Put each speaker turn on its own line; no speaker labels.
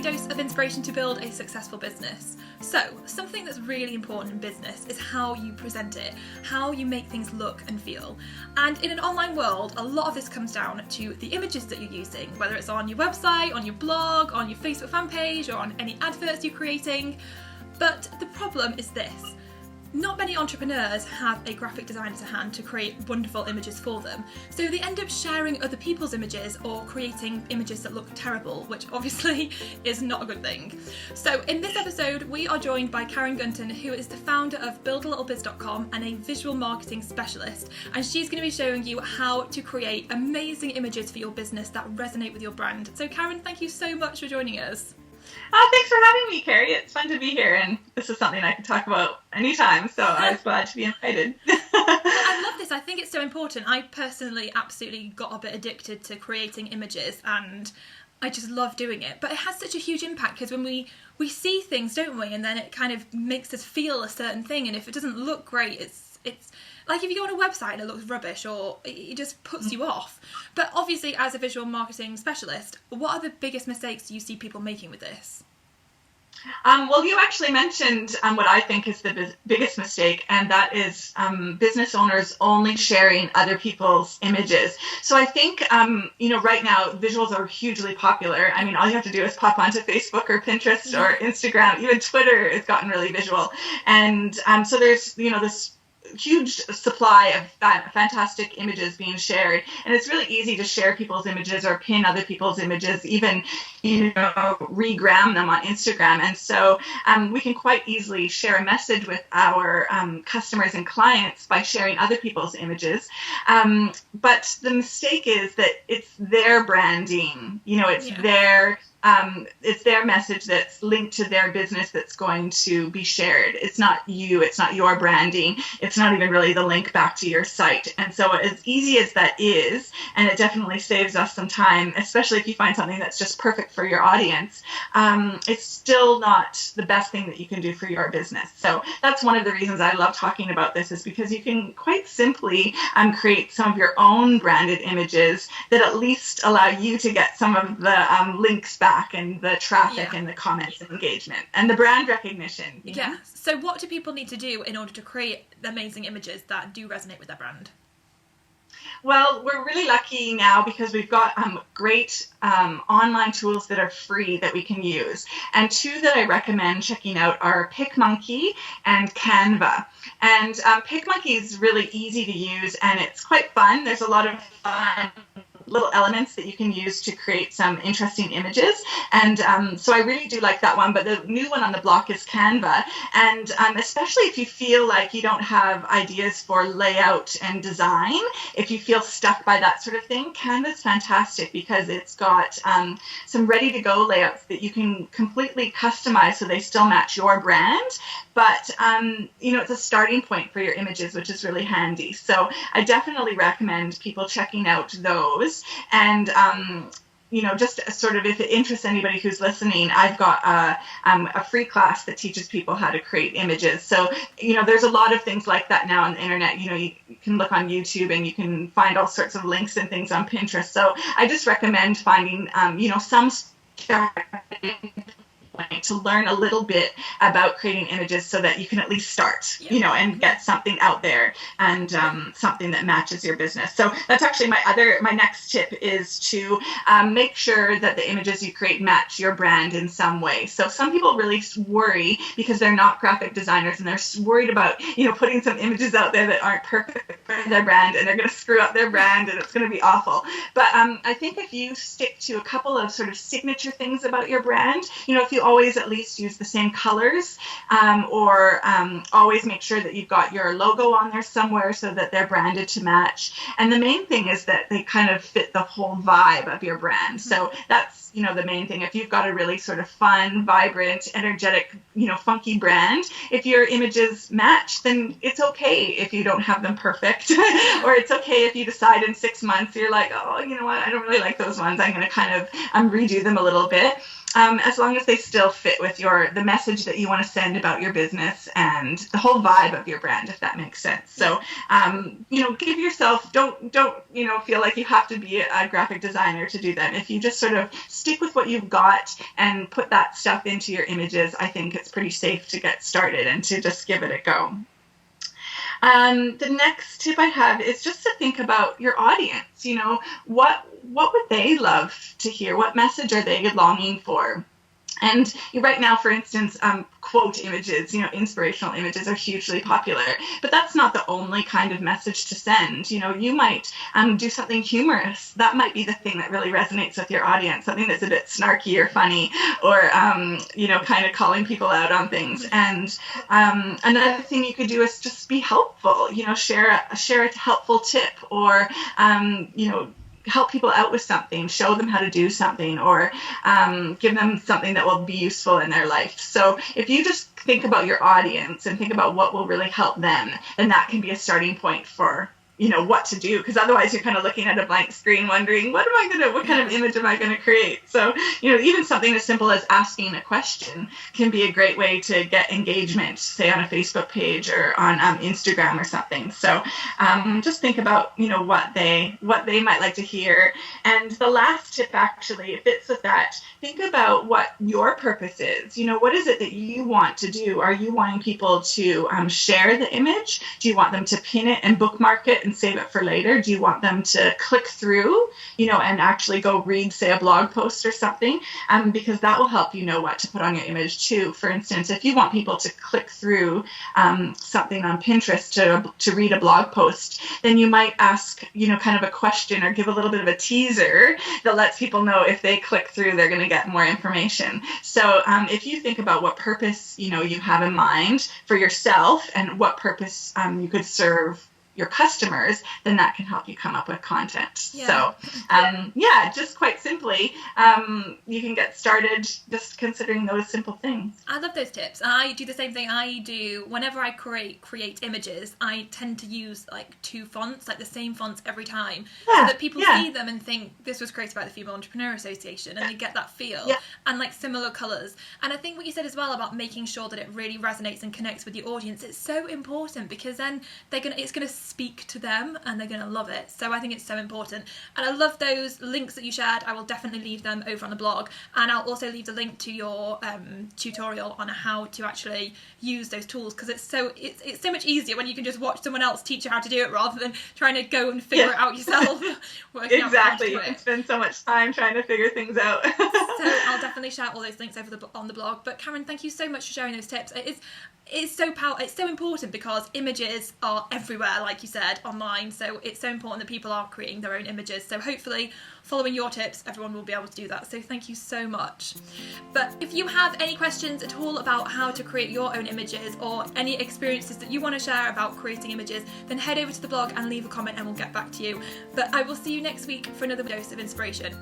dose of inspiration to build a successful business. So, something that's really important in business is how you present it, how you make things look and feel. And in an online world, a lot of this comes down to the images that you're using, whether it's on your website, on your blog, on your Facebook fan page, or on any adverts you're creating. But the problem is this. Not many entrepreneurs have a graphic designer to hand to create wonderful images for them, so they end up sharing other people's images or creating images that look terrible, which obviously is not a good thing. So in this episode, we are joined by Karen Gunton, who is the founder of buildalittlebiz.com and a visual marketing specialist, and she's going to be showing you how to create amazing images for your business that resonate with your brand. So Karen, thank you so much for joining us.
Thanks for having me, Carrie. It's fun to be here, and this is something I can talk about anytime, so I was glad to be invited.
I love this. I think it's so important. I personally absolutely got a bit addicted to creating images, and I just love doing it. But it has such a huge impact because when we see things, don't we, and then it kind of makes us feel a certain thing, and if it doesn't look great, it's like if you go on a website and it looks rubbish, or it just puts you off. But obviously, as a visual marketing specialist, what are the biggest mistakes you see people making with this?
Well, you actually mentioned what I think is the biggest mistake, and that is business owners only sharing other people's images. So I think, right now, visuals are hugely popular. I mean, all you have to do is pop onto Facebook or Pinterest or Instagram. Even Twitter has gotten really visual. And so there's, this huge supply of fantastic images being shared, and it's really easy to share people's images or pin other people's images, even regram them on Instagram. And so we can quite easily share a message with our customers and clients by sharing other people's images, but the mistake is that it's their branding, it's their message that's linked to their business that's going to be shared. It's not you. It's not your branding. It's not even really the link back to your site. And so as easy as that is, and it definitely saves us some time, especially if you find something that's just perfect for your audience, it's still not the best thing that you can do for your business. So that's one of the reasons I love talking about this, is because you can quite simply create some of your own branded images that at least allow you to get some of the links back and the traffic and the comments and engagement and the brand recognition.
Yeah. So what do people need to do in order to create amazing images that do resonate with their brand?
Well, we're really lucky now because we've got great online tools that are free that we can use. And two that I recommend checking out are PicMonkey and Canva. And PicMonkey is really easy to use, and it's quite fun. There's a lot of fun little elements that you can use to create some interesting images, and so I really do like that one. But the new one on the block is Canva, and especially if you feel like you don't have ideas for layout and design, if you feel stuck by that sort of thing, Canva's fantastic because it's got some ready to go layouts that you can completely customize so they still match your brand, but it's a starting point for your images, which is really handy. So I definitely recommend people checking out those. And just sort of, if it interests anybody who's listening, I've got a free class that teaches people how to create images. So there's a lot of things like that now on the internet. You can look on YouTube and you can find all sorts of links and things on Pinterest. So I just recommend finding some starting point to learn a little bit about creating images so that you can at least start, and get something out there and something that matches your business. So that's actually my next tip, is to make sure that the images you create match your brand in some way. So some people really worry because they're not graphic designers, and they're worried about, putting some images out there that aren't perfect for their brand, and they're going to screw up their brand and it's going to be awful. But I think if you stick to a couple of sort of signature things about your brand, if you always at least use the same colors, or always make sure that you've got your logo on there somewhere so that they're branded to match. And the main thing is that they kind of fit the whole vibe of your brand. So that's, the main thing. If you've got a really sort of fun, vibrant, energetic, funky brand, if your images match, then it's okay if you don't have them perfect, or it's okay if you decide in 6 months you're like, oh, you know what, I don't really like those ones. I'm going to kind of redo them a little bit. as long as they still fit with the message that you want to send about your business and the whole vibe of your brand, if that makes sense. So, give yourself, don't feel like you have to be a graphic designer to do them. If you just sort of stick with what you've got and put that stuff into your images, I think it's pretty safe to get started and to just give it a go. The next tip I have is just to think about your audience. What would they love to hear? What message are they longing for? And right now, for instance, quote images, inspirational images are hugely popular, but that's not the only kind of message to send. You might do something humorous. That might be the thing that really resonates with your audience, something that's a bit snarky or funny, or, kind of calling people out on things. And another thing you could do is just be helpful, share a helpful tip, or, help people out with something, show them how to do something, or give them something that will be useful in their life. So if you just think about your audience and think about what will really help them, then that can be a starting point for what to do, because otherwise you're kind of looking at a blank screen wondering, what kind of image am I going to create? So, even something as simple as asking a question can be a great way to get engagement, say on a Facebook page or on Instagram or something. So, just think about, what they might like to hear. And the last tip actually fits with that. Think about what your purpose is. What is it that you want to do? Are you wanting people to share the image? Do you want them to pin it and bookmark it and save it for later? Do you want them to click through, and actually go read, say, a blog post or something? Because that will help you know what to put on your image too. For instance, if you want people to click through something on Pinterest to read a blog post, then you might ask, kind of a question or give a little bit of a teaser that lets people know if they click through, they're going to get more information. So if you think about what purpose, you have in mind for yourself and what purpose you could serve your customers, then that can help you come up with content. Yeah. So, just quite simply, you can get started just considering those simple things.
I love those tips. I do the same thing I do whenever I create images. I tend to use like 2 fonts, like the same fonts every time, so that people see them and think this was created by the Female Entrepreneur Association, and they get that feel, and like similar colours. And I think what you said as well about making sure that it really resonates and connects with your audience, it's so important, because then it's going to speak to them and they're going to love it. So I think it's so important. And I love those links that you shared. I will definitely leave them over on the blog, and I'll also leave the link to your tutorial on how to actually use those tools, because it's so much easier when you can just watch someone else teach you how to do it rather than trying to go and figure it out yourself.
Exactly. You can spend so much time trying to figure things out.
So I'll definitely share all those links over on the blog. But Karen, thank you so much for sharing those tips. It's so important, because images are everywhere, like you said, online. So it's so important that people are creating their own images. So hopefully, following your tips, everyone will be able to do that. So thank you so much. But if you have any questions at all about how to create your own images, or any experiences that you want to share about creating images, then head over to the blog and leave a comment and we'll get back to you. But I will see you next week for another dose of inspiration.